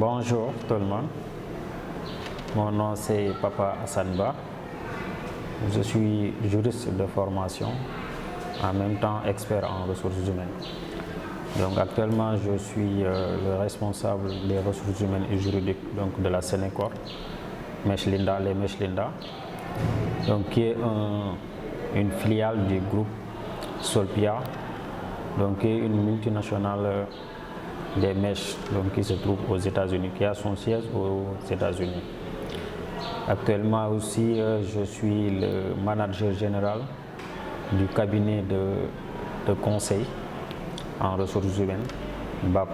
Bonjour tout le monde, mon nom c'est Papa Hassan Ba, je suis juriste de formation, en même temps expert en ressources humaines. Donc actuellement je suis le responsable des ressources humaines et juridiques donc, de la Sénécor, Mechlynda, les Mechlynda, donc qui est une filiale du groupe Solpia, donc qui est une multinationale des mèches donc, qui se trouve aux États-Unis, qui a son siège aux États-Unis. Actuellement aussi, je suis le manager général du cabinet de conseil en ressources humaines, BA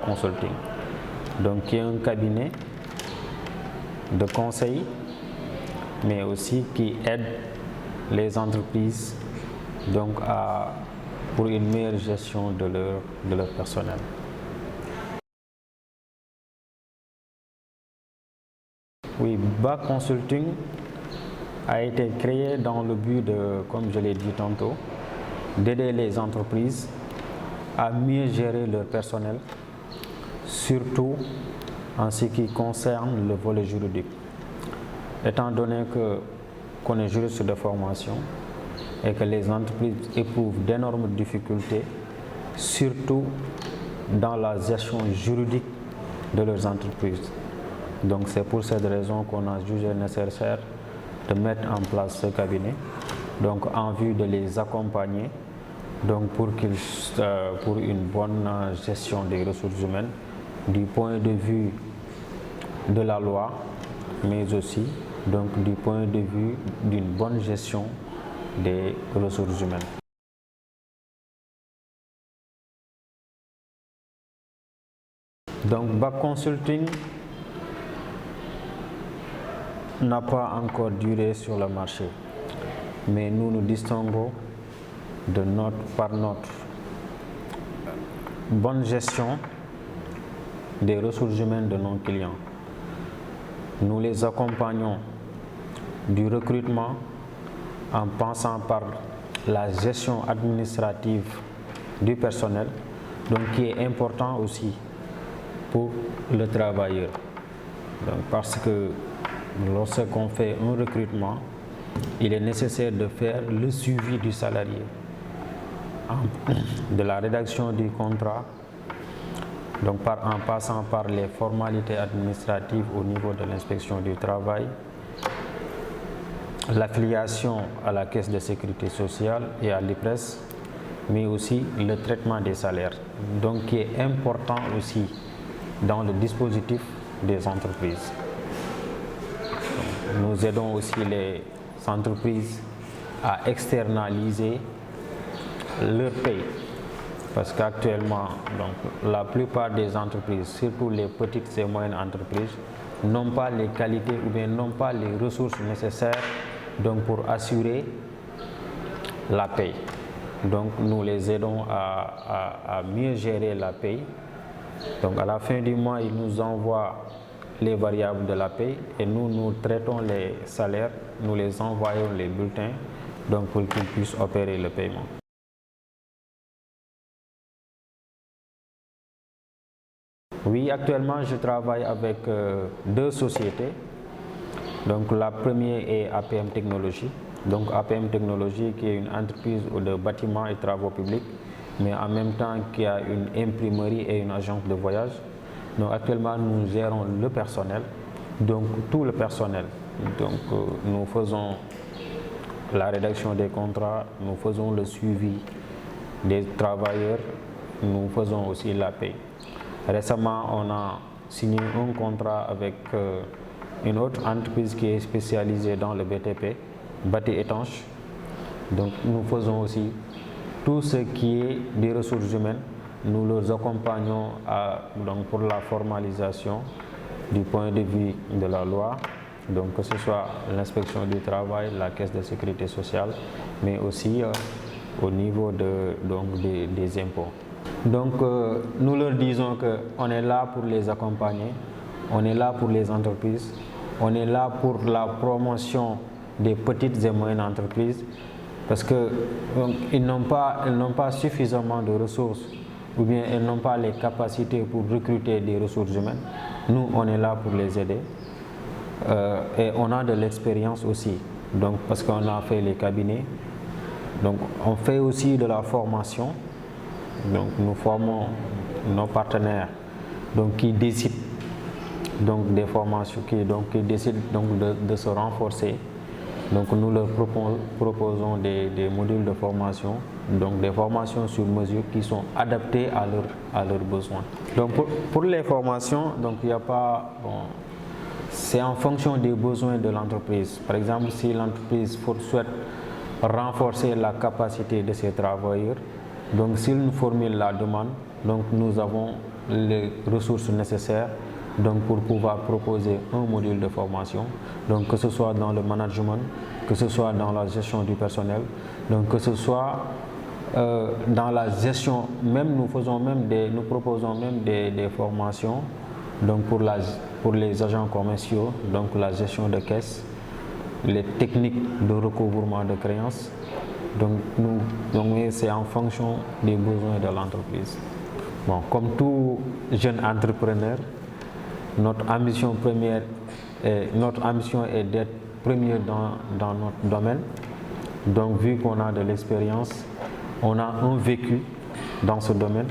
Consulting, donc qui est un cabinet de conseil, mais aussi qui aide les entreprises donc pour une meilleure gestion de leur personnel. Oui, BA Consulting a été créé dans le but de, comme je l'ai dit tantôt, d'aider les entreprises à mieux gérer leur personnel, surtout en ce qui concerne le volet juridique. Étant donné qu'on est juriste de formation, et que les entreprises éprouvent d'énormes difficultés, surtout dans la gestion juridique de leurs entreprises. Donc c'est pour cette raison qu'on a jugé nécessaire de mettre en place ce cabinet, donc en vue de les accompagner donc pour une bonne gestion des ressources humaines du point de vue de la loi, mais aussi donc du point de vue d'une bonne gestion des ressources humaines. Donc BA Consulting n'a pas encore duré sur le marché, mais nous nous distinguons par notre bonne gestion des ressources humaines de nos clients. Nous les accompagnons du recrutement en passant par la gestion administrative du personnel, donc qui est important aussi pour le travailleur. Donc parce que lorsqu'on fait un recrutement, il est nécessaire de faire le suivi du salarié, de la rédaction du contrat, donc en passant par les formalités administratives au niveau de l'inspection du travail, l'affiliation à la caisse de sécurité sociale et à l'IPRES, mais aussi le traitement des salaires, donc qui est important aussi dans le dispositif des entreprises. Nous aidons aussi les entreprises à externaliser leur paye, parce qu'actuellement la plupart des entreprises, surtout les petites et moyennes entreprises, n'ont pas les qualités ou bien n'ont pas les ressources nécessaires donc pour assurer la paye. Donc nous les aidons à mieux gérer la paye. Donc à la fin du mois, ils nous envoient les variables de la paye et nous traitons les salaires, nous les envoyons les bulletins donc pour qu'ils puissent opérer le paiement. Oui, actuellement je travaille avec deux sociétés. Donc la première est APM Technologies. Donc APM Technologies qui est une entreprise de bâtiments et travaux publics, mais en même temps qui a une imprimerie et une agence de voyage. Donc actuellement nous gérons le personnel, donc tout le personnel. Donc nous faisons la rédaction des contrats, nous faisons le suivi des travailleurs, nous faisons aussi la paie. Récemment on a signé un contrat avec une autre entreprise qui est spécialisée dans le BTP, bâti étanche. Donc nous faisons aussi tout ce qui est des ressources humaines. Nous les accompagnons donc pour la formalisation du point de vue de la loi, donc que ce soit l'inspection du travail, la caisse de sécurité sociale, mais aussi au niveau des impôts. Donc nous leur disons qu'on est là pour les accompagner, on est là pour les entreprises, on est là pour la promotion des petites et moyennes entreprises, parce qu'ils n'ont pas suffisamment de ressources ou bien elles n'ont pas les capacités pour recruter des ressources humaines, nous on est là pour les aider. Et on a de l'expérience aussi, donc parce qu'on a fait les cabinets, donc on fait aussi de la formation, donc nous formons nos partenaires donc qui décident donc des formations, qui décident donc de se renforcer. Donc nous leur proposons des modules de formation, donc des formations sur mesure qui sont adaptées à leurs besoins. Donc pour les formations, donc il n'y a pas, c'est en fonction des besoins de l'entreprise. Par exemple, si l'entreprise souhaite renforcer la capacité de ses travailleurs, donc s'ils nous formulent la demande, donc nous avons les ressources nécessaires donc pour pouvoir proposer un module de formation, donc que ce soit dans le management, que ce soit dans la gestion du personnel, donc que ce soit dans la gestion, même nous proposons même des formations donc pour les agents commerciaux, donc la gestion de caisse, les techniques de recouvrement de créances. Donc c'est en fonction des besoins de l'entreprise. Bon, comme tout jeune entrepreneur, notre ambition est d'être premier dans notre domaine. Donc vu qu'on a de l'expérience, on a un vécu dans ce domaine.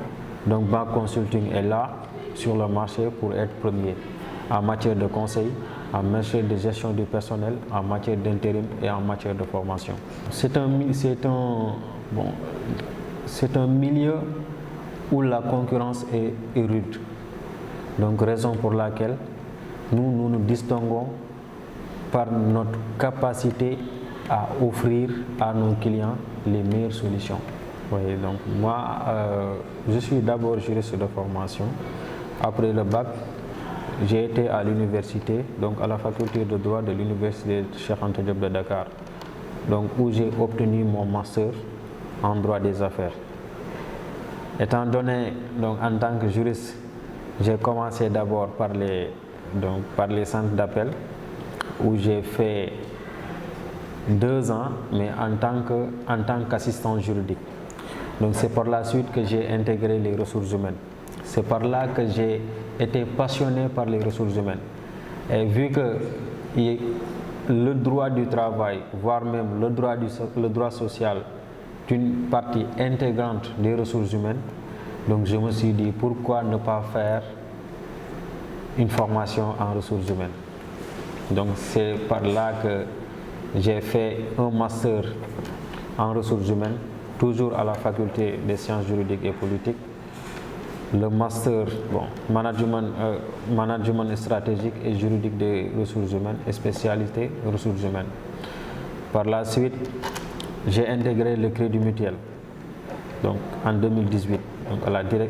Donc Bank Consulting est là sur le marché pour être premier en matière de conseil, en matière de gestion du personnel, en matière d'intérim et en matière de formation. C'est un milieu où la concurrence est rude. Donc raison pour laquelle nous nous distinguons par notre capacité à offrir à nos clients les meilleures solutions. Oui, donc moi, je suis d'abord juriste de formation. Après le bac, j'ai été à l'université, donc à la faculté de droit de l'université Cheikh Anta Diop de Dakar, donc où j'ai obtenu mon master en droit des affaires. Étant donné, donc en tant que juriste, j'ai commencé d'abord par les centres d'appel où j'ai fait 2 ans, mais en tant qu'assistant juridique. Donc c'est par la suite que j'ai intégré les ressources humaines. C'est par là que j'ai été passionné par les ressources humaines. Et vu que le droit du travail, voire même le droit social, est une partie intégrante des ressources humaines, donc je me suis dit pourquoi ne pas faire une formation en ressources humaines. Donc c'est par là que j'ai fait un master en ressources humaines, toujours à la faculté des sciences juridiques et politiques. Le master management stratégique et juridique des ressources humaines et spécialité ressources humaines. Par la suite, j'ai intégré le Crédit Mutuel, donc en 2018, donc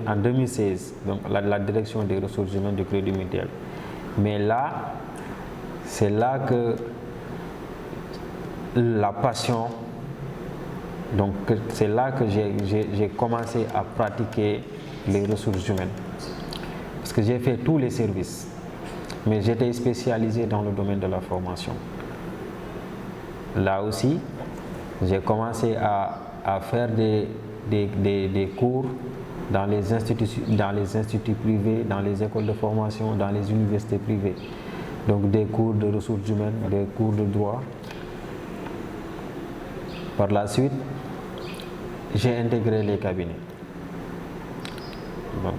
en 2016, donc la direction des ressources humaines du Crédit Mutuel. Mais là, c'est là que la passion, donc c'est là que j'ai commencé à pratiquer les ressources humaines. Parce que j'ai fait tous les services, mais j'étais spécialisé dans le domaine de la formation. Là aussi, j'ai commencé à faire des cours dans les instituts privés, dans les écoles de formation, dans les universités privées. Donc des cours de ressources humaines, des cours de droit. Par la suite, j'ai intégré les cabinets. Donc,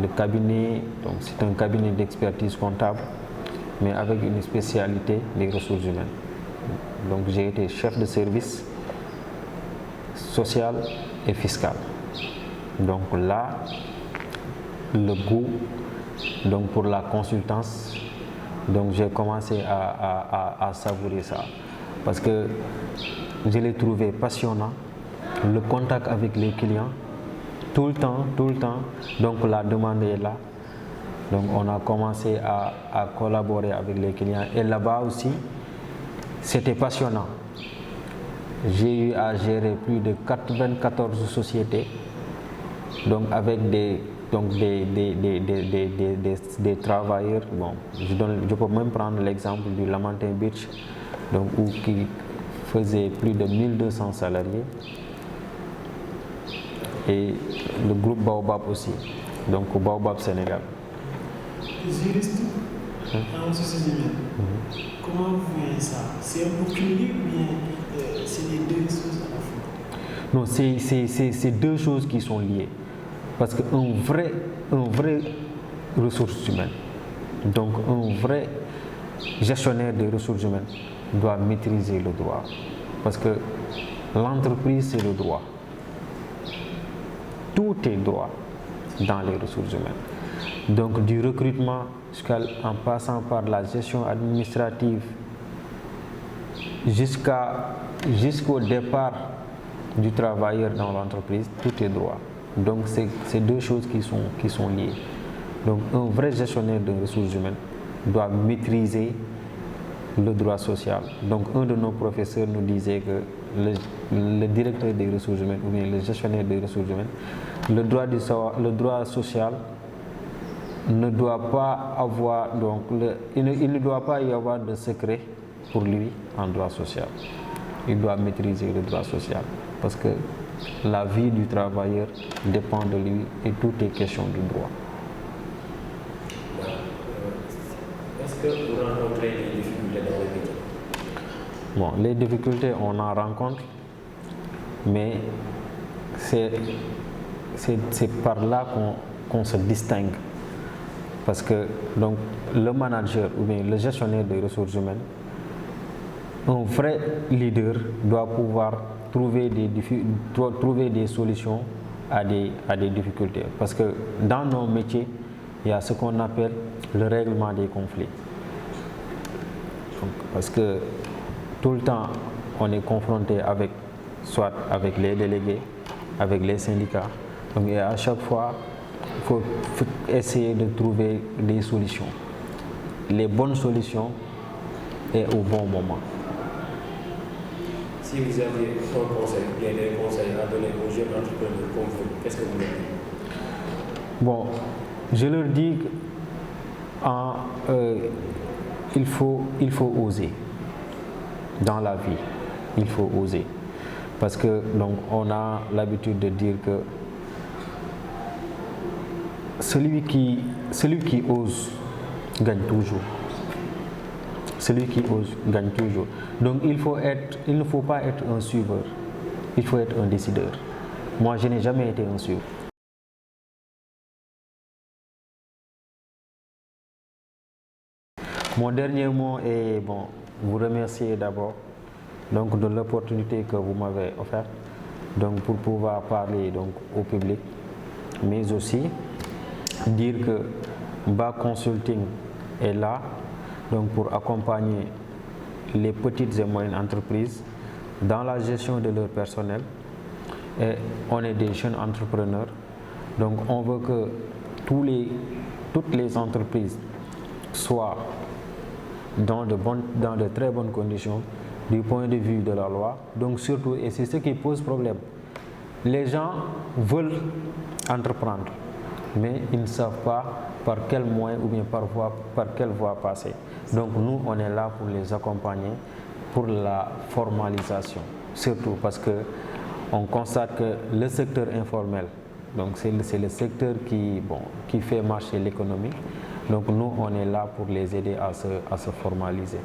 le cabinet, c'est un cabinet d'expertise comptable, mais avec une spécialité des ressources humaines. Donc j'ai été chef de service social et fiscal. Donc là, le goût pour la consultance, donc j'ai commencé à savourer ça. Parce que je l'ai trouvé passionnant, le contact avec les clients, tout le temps, donc la demande est là. Donc on a commencé à collaborer avec les clients et là-bas aussi, c'était passionnant. J'ai eu à gérer plus de 94 sociétés, donc avec des travailleurs. Bon, je peux même prendre l'exemple du Lamantin Beach, donc qui faisait plus de 1200 salariés. et le groupe Baobab aussi, donc Baobab Sénégal. Juriste en ressources humaines. Comment vous voyez ça? C'est un peu cumulé ou bien c'est les deux choses à la fois? Non, c'est deux choses qui sont liées. Parce qu'un vrai ressources humaines, donc un vrai gestionnaire des ressources humaines doit maîtriser le droit. Parce que l'entreprise, c'est le droit. Tout est droit dans les ressources humaines. Donc du recrutement en passant par la gestion administrative jusqu'au départ du travailleur dans l'entreprise, tout est droit. Donc c'est deux choses qui sont liées. Donc un vrai gestionnaire de ressources humaines doit maîtriser le droit social. Donc un de nos professeurs nous disait que le directeur des ressources humaines ou bien le gestionnaire des ressources humaines, le droit social ne doit pas avoir, donc il ne doit pas y avoir de secret pour lui en droit social. Il doit maîtriser le droit social parce que la vie du travailleur dépend de lui et tout est question de droit. Est-ce que vous rencontrez des difficultés dans le métier? Bon, les difficultés, on en rencontre, mais c'est par là qu'on se distingue. Parce que donc, le manager ou bien le gestionnaire des ressources humaines, un vrai leader doit pouvoir trouver des solutions à des difficultés. Parce que dans nos métiers, il y a ce qu'on appelle le règlement des conflits. Donc, parce que tout le temps, on est confronté soit avec les délégués, avec les syndicats. Donc, et à chaque fois, il faut essayer de trouver des solutions. Les bonnes solutions et au bon moment. Si vous aviez un conseil, bien des conseils à donner aux jeunes entrepreneurs comme vous, qu'est-ce que vous leur dites? Bon, je leur dis qu'il faut oser. Dans la vie, il faut oser. Parce que donc, on a l'habitude de dire que celui qui ose gagne toujours. Celui qui ose gagne toujours. Donc il ne faut pas être un suiveur, il faut être un décideur. Moi, je n'ai jamais été un suiveur. Mon dernier mot est vous remercier d'abord donc de l'opportunité que vous m'avez offerte donc pour pouvoir parler donc au public, mais aussi dire que BA Consulting est là donc pour accompagner les petites et moyennes entreprises dans la gestion de leur personnel. Et on est des jeunes entrepreneurs, donc on veut que toutes les entreprises soient dans de très bonnes conditions du point de vue de la loi. Donc surtout, et c'est ce qui pose problème, les gens veulent entreprendre, mais ils ne savent pas par quel moyen ou bien par quelle voie passer. Donc nous, on est là pour les accompagner pour la formalisation, surtout parce que on constate que le secteur informel, donc c'est le secteur qui fait marcher l'économie. Donc nous, on est là pour les aider à se formaliser.